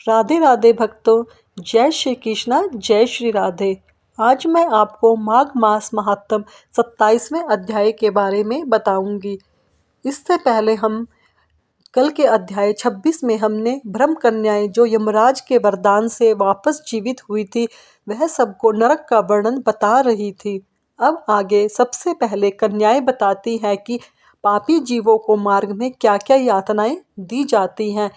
राधे राधे भक्तों, जय श्री कृष्णा, जय श्री राधे। आज मैं आपको माघ मास महात्म 27वें अध्याय के बारे में बताऊंगी। इससे पहले हम कल के अध्याय 26 में हमने ब्रह्म कन्याएं जो यमराज के वरदान से वापस जीवित हुई थी, वह सबको नरक का वर्णन बता रही थी। अब आगे सबसे पहले कन्याएं बताती हैं कि पापी जीवों को मार्ग में क्या क्या यातनाएं दी जाती हैं।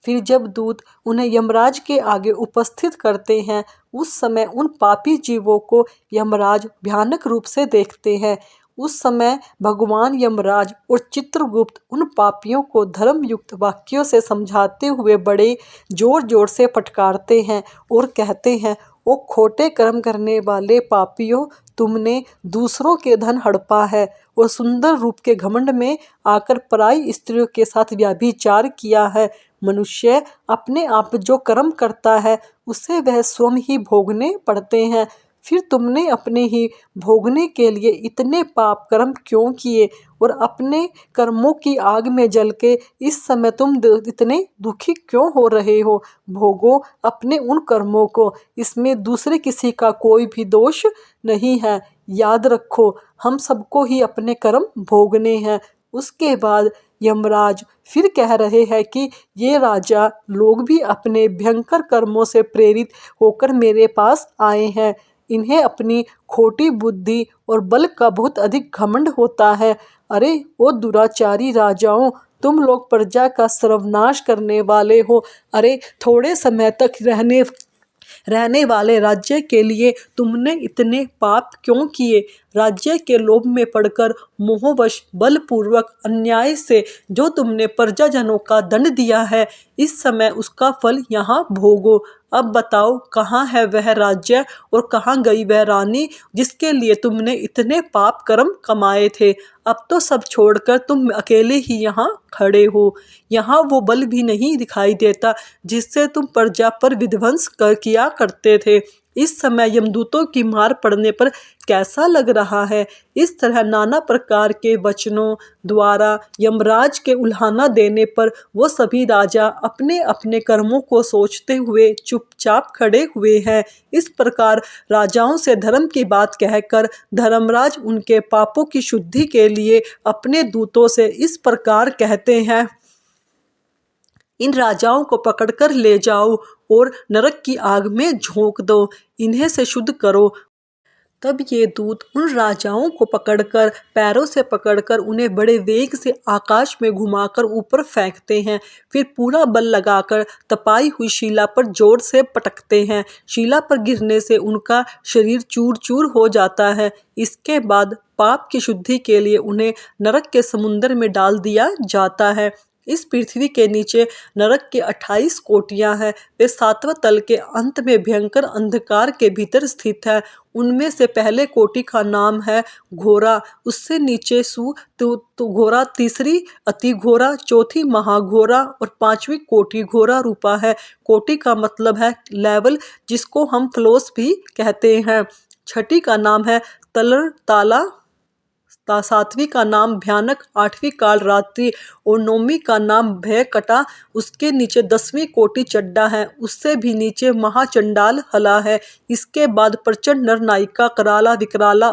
फिर जब दूत उन्हें यमराज के आगे उपस्थित करते हैं, उस समय उन पापी जीवों को यमराज भयानक रूप से देखते हैं। उस समय भगवान यमराज और चित्रगुप्त उन पापियों को धर्मयुक्त वाक्यों से समझाते हुए बड़े जोर जोर से फटकारते हैं और कहते हैं, ओ खोटे कर्म करने वाले पापियों, तुमने दूसरों के धन हड़पा है और सुंदर रूप के घमंड में आकर पराई स्त्रियों के साथ व्यभिचार किया है। मनुष्य अपने आप जो कर्म करता है उसे वह स्वयं ही भोगने पड़ते हैं। फिर तुमने अपने ही भोगने के लिए इतने पाप कर्म क्यों किए और अपने कर्मों की आग में जल के इस समय तुम इतने दुखी क्यों हो रहे हो। भोगो अपने उन कर्मों को, इसमें दूसरे किसी का कोई भी दोष नहीं है। याद रखो, हम सबको ही अपने कर्म भोगने हैं। उसके बाद यमराज फिर कह रहे हैं कि ये राजा लोग भी अपने भयंकर कर्मों से प्रेरित होकर मेरे पास आए हैं। इन्हें अपनी खोटी बुद्धि और बल का बहुत अधिक घमंड होता है। अरे ओ दुराचारी राजाओं, तुम लोग प्रजा का सर्वनाश करने वाले हो। अरे थोड़े समय तक रहने वाले राज्य के लिए तुमने इतने पाप क्यों किए। राज्य के लोभ में पड़कर मोहवश बलपूर्वक अन्याय से जो तुमने प्रजाजनों का दंड दिया है, इस समय उसका फल यहाँ भोगो। अब बताओ, कहाँ है वह राज्य और कहाँ गई वह रानी जिसके लिए तुमने इतने पाप कर्म कमाए थे। अब तो सब छोड़कर तुम अकेले ही यहाँ खड़े हो। यहाँ वो बल भी नहीं दिखाई देता जिससे तुम प्रजा पर विध्वंस किया करते थे। इस समय यमदूतों की मार पड़ने पर कैसा लग रहा है। इस तरह नाना प्रकार के वचनों द्वारा यमराज के उल्हाना देने पर वो सभी राजा अपने अपने कर्मों को सोचते हुए चुपचाप खड़े हुए हैं। इस प्रकार राजाओं से धर्म की बात कहकर धर्मराज उनके पापों की शुद्धि के लिए अपने दूतों से इस प्रकार कहते हैं, इन राजाओं को पकड़कर ले जाओ और नरक की आग में झोंक दो, इन्हें से शुद्ध करो। तब ये दूत उन राजाओं को पकड़कर पैरों से पकड़कर उन्हें बड़े वेग से आकाश में घुमाकर ऊपर फेंकते हैं। फिर पूरा बल लगाकर तपाई हुई शिला पर जोर से पटकते हैं। शिला पर गिरने से उनका शरीर चूर चूर हो जाता है। इसके बाद पाप की शुद्धि के लिए उन्हें नरक के समुद्र में डाल दिया जाता है। इस पृथ्वी के नीचे नरक के 28 कोटियां हैं। वे सातवें तल के अंत में भयंकर अंधकार के भीतर स्थित है। उनमें से पहले कोटि का नाम है घोरा, उससे नीचे घोरा, तीसरी अति घोरा, चौथी महाघोरा और पांचवी कोटि घोरा रूपा है। कोटि का मतलब है लेवल, जिसको हम फ्लोस भी कहते हैं। छठी का नाम है तलर ताला, सातवीं का नाम भयानक, आठवीं काल रात्रि और नौवीं का नाम भय कटा। उसके नीचे 10वीं कोटि चड्डा है, उससे भी नीचे महाचंडाल हला है। इसके बाद प्रचंड नरनायिका, कराला, विकराला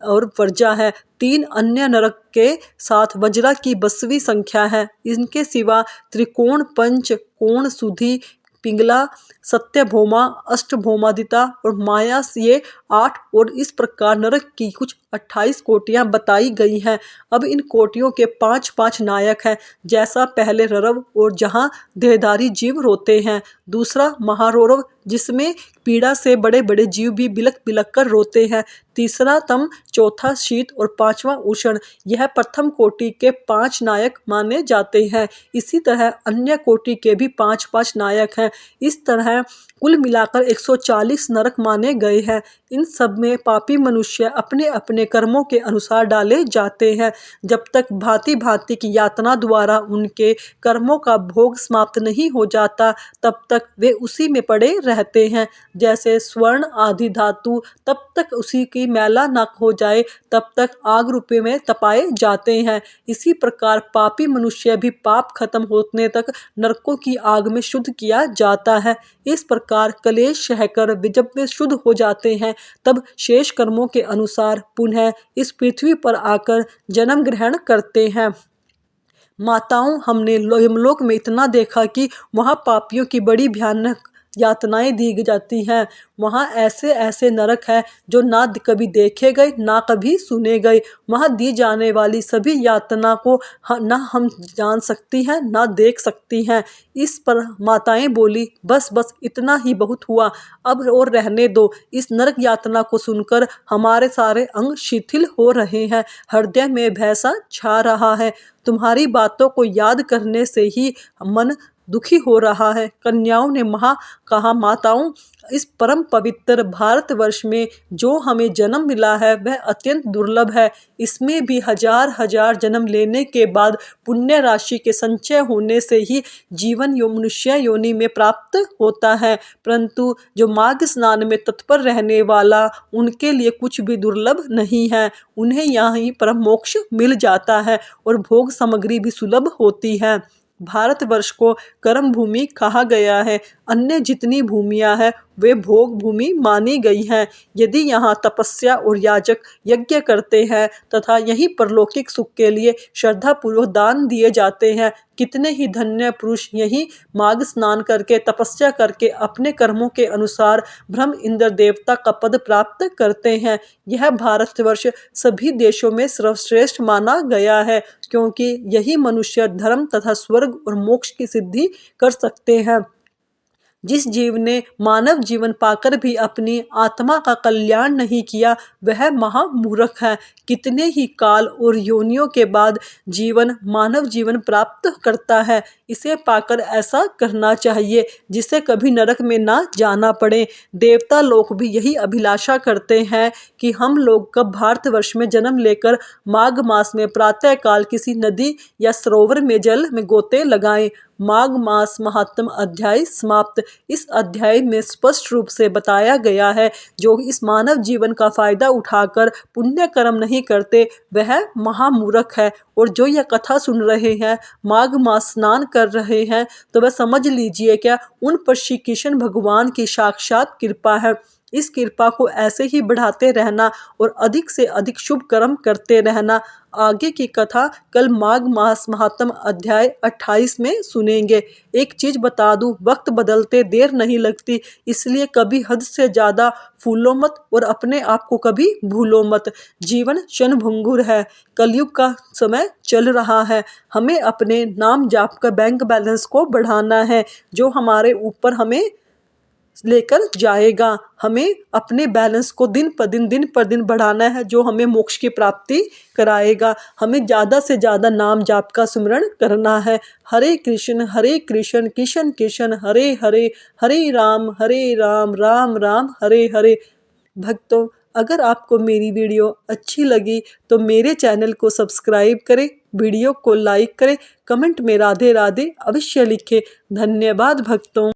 और वर्जा है। 3 अन्य नरक के साथ वज्रा की 22वीं संख्या है। इनके सिवा त्रिकोण, पंच कोण, सुधि, पिंगला, सत्यभौमा, अष्टभौमादिता और माया, ये 8 और इस प्रकार नरक की कुछ 28 कोटियां बताई गई हैं। अब इन कोटियों के 5-5 नायक हैं। जैसा पहले ररव और जहां देहधारी जीव रोते हैं, दूसरा महारौरव जिसमें पीड़ा से बड़े बड़े जीव भी बिलक बिलक कर रोते हैं, तीसरा तम, चौथा शीत और पांचवा उष्ण। यह प्रथम कोटि के 5 नायक माने जाते हैं। इसी तरह अन्य कोटि के भी 5-5 नायक हैं। इस तरह कुल मिलाकर 140 नरक माने गए हैं। इन सब में पापी मनुष्य अपने अपने अपने कर्मों के अनुसार डाले जाते हैं। जब तक भांति भांति की यातना द्वारा उनके कर्मों का भोग समाप्त नहीं हो जाता, तब तक वे उसी में पड़े रहते हैं। जैसे स्वर्ण आदि धातु तब तक उसी की मैला न हो जाए तब तक आग रूपे में तपाए जाते हैं। इसी प्रकार पापी मनुष्य भी पाप खत्म होने तक नरकों की आग में शुद्ध किया जाता है। इस प्रकार कलेश सहकर जब वे शुद्ध हो जाते हैं, तब शेष कर्मों के अनुसार पुनः इस पृथ्वी पर आकर जन्म ग्रहण करते हैं। माताओं, हमने यमलोक में इतना देखा कि वहाँ पापियों की बड़ी भयानक यातनाएं दी जाती हैं। वहाँ ऐसे ऐसे नरक हैं जो ना कभी देखे गए ना कभी सुने गए। वहाँ दी जाने वाली सभी यातना को ना हम जान सकती हैं ना देख सकती हैं। इस पर माताएं बोली, बस बस इतना ही बहुत हुआ, अब और रहने दो। इस नरक यातना को सुनकर हमारे सारे अंग शिथिल हो रहे हैं, हृदय में भय सा छा रहा है। तुम्हारी बातों को याद करने से ही मन दुखी हो रहा है। कन्याओं ने कहा, माताओं, इस परम पवित्र भारतवर्ष में जो हमें जन्म मिला है वह अत्यंत दुर्लभ है। इसमें भी हजार हजार जन्म लेने के बाद पुण्य राशि के संचय होने से ही जीवन मनुष्य योनि में प्राप्त होता है। परंतु जो माघ स्नान में तत्पर रहने वाला, उनके लिए कुछ भी दुर्लभ नहीं है। उन्हें यहाँ ही परम मोक्ष मिल जाता है और भोग सामग्री भी सुलभ होती है। भारतवर्ष को कर्म भूमि कहा गया है। अन्य जितनी भूमियां हैं वे भोग भूमि मानी गई हैं। यदि यहाँ तपस्या और याजक यज्ञ करते हैं तथा यही परलौकिक सुख के लिए श्रद्धापूर्वक दान दिए जाते हैं, कितने ही धन्य पुरुष यही माघ स्नान करके तपस्या करके अपने कर्मों के अनुसार ब्रह्म इंद्र देवता का पद प्राप्त करते हैं। यह भारतवर्ष सभी देशों में सर्वश्रेष्ठ माना गया है, क्योंकि यही मनुष्य धर्म तथा स्वर्ग और मोक्ष की सिद्धि कर सकते हैं। जिस जीव ने मानव जीवन पाकर भी अपनी आत्मा का कल्याण नहीं किया, वह महामूर्ख है। कितने ही काल और योनियों के बाद जीवन मानव जीवन प्राप्त करता है। इसे पाकर ऐसा करना चाहिए जिसे कभी नरक में ना जाना पड़े। देवता लोग भी यही अभिलाषा करते हैं कि हम लोग कब भारतवर्ष में जन्म लेकर माघ मास में प्रातः काल किसी नदी या सरोवर में जल में गोते लगाएं। माघ मास महात्म अध्याय समाप्त। इस अध्याय में स्पष्ट रूप से बताया गया है, जो इस मानव जीवन का फायदा उठाकर पुण्य कर्म नहीं करते वह महामूर्ख है। और जो यह कथा सुन रहे हैं, माघ मास स्नान कर रहे हैं, तो वह समझ लीजिए क्या उन पर श्री कृष्ण भगवान की साक्षात कृपा है। इस कृपा को ऐसे ही बढ़ाते रहना और अधिक से अधिक शुभ कर्म करते रहना। आगे की कथा कल माघ मास महात्म अध्याय 28 में सुनेंगे। एक चीज बता दूं, वक्त बदलते देर नहीं लगती, इसलिए कभी हद से ज्यादा फूलो मत और अपने आप को कभी भूलो मत। जीवन क्षणभंगुर है, कलयुग का समय चल रहा है। हमें अपने नाम जाप का बैंक बैलेंस को बढ़ाना है, जो हमारे ऊपर हमें लेकर जाएगा। हमें अपने बैलेंस को दिन पर दिन बढ़ाना है, जो हमें मोक्ष की प्राप्ति कराएगा। हमें ज़्यादा से ज़्यादा नाम जाप का सुमिरन करना है। हरे कृष्ण कृष्ण कृष्ण हरे हरे, हरे राम राम राम हरे हरे। भक्तों, अगर आपको मेरी वीडियो अच्छी लगी तो मेरे चैनल को सब्सक्राइब करें, वीडियो को लाइक करें, कमेंट में राधे राधे अवश्य लिखें। धन्यवाद भक्तों।